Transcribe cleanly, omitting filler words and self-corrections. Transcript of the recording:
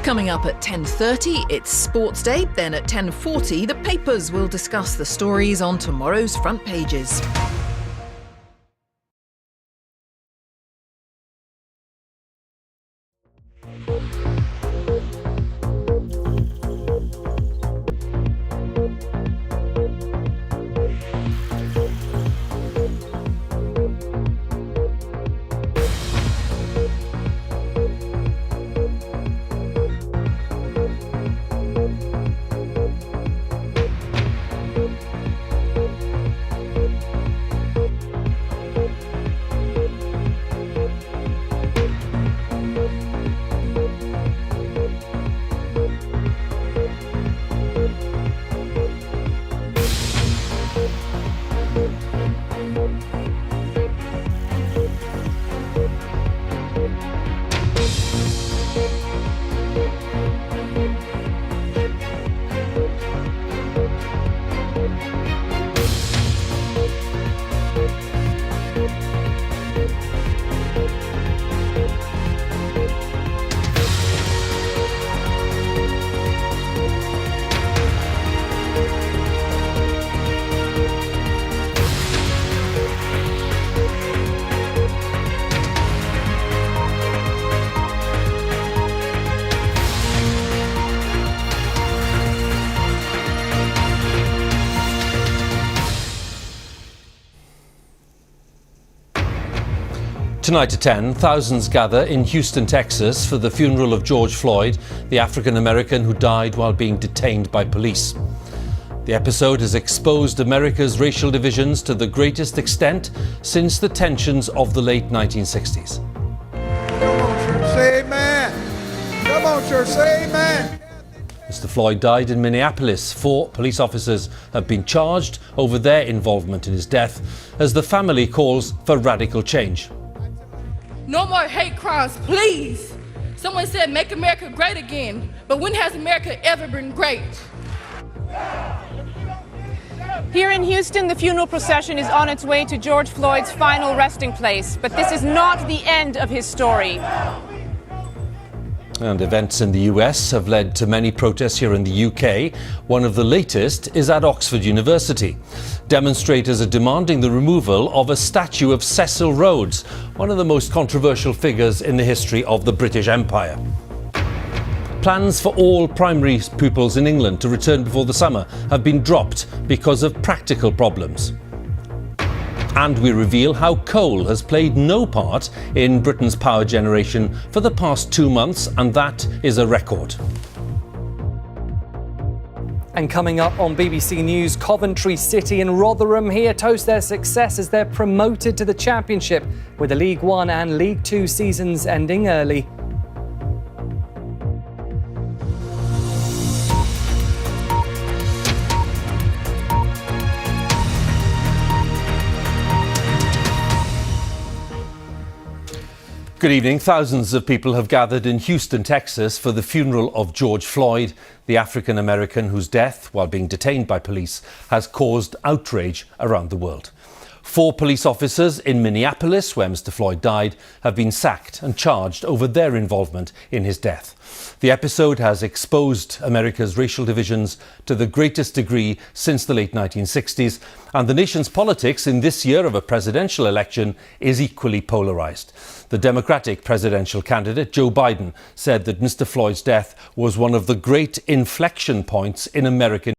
Coming up at 10:30, it's Sports Day. Then at 10:40, the papers will discuss the stories on tomorrow's front pages. Tonight at 10, thousands gather in Houston, Texas for the funeral of George Floyd, the African-American who died while being detained by police. The episode has exposed America's racial divisions to the greatest extent since the tensions of the late 1960s. Come on, church, say amen. Come on, church, say amen. Mr. Floyd died in Minneapolis. 4 police officers have been charged over their involvement in his death as the family calls for radical change. No more hate crimes, please. Someone said make America great again, but when has America ever been great? Here in Houston, the funeral procession is on its way to George Floyd's final resting place, but this is not the end of his story. And events in the US have led to many protests here in the UK. One of the latest is at Oxford University. Demonstrators are demanding the removal of a statue of Cecil Rhodes, one of the most controversial figures in the history of the British Empire. Plans for all primary pupils in England to return before the summer have been dropped because of practical problems. And we reveal how coal has played no part in Britain's power generation for the past 2 months, and that is a record. And coming up on BBC News, Coventry City and Rotherham here toast their success as they're promoted to the Championship, with the League One and League Two seasons ending early. Good evening. Thousands of people have gathered in Houston, Texas for the funeral of George Floyd, the African-American whose death, while being detained by police, has caused outrage around the world. 4 police officers in Minneapolis, where Mr. Floyd died, have been sacked and charged over their involvement in his death. The episode has exposed America's racial divisions to the greatest degree since the late 1960s, and the nation's politics in this year of a presidential election is equally polarised. The Democratic presidential candidate, Joe Biden, said that Mr. Floyd's death was one of the great inflection points in American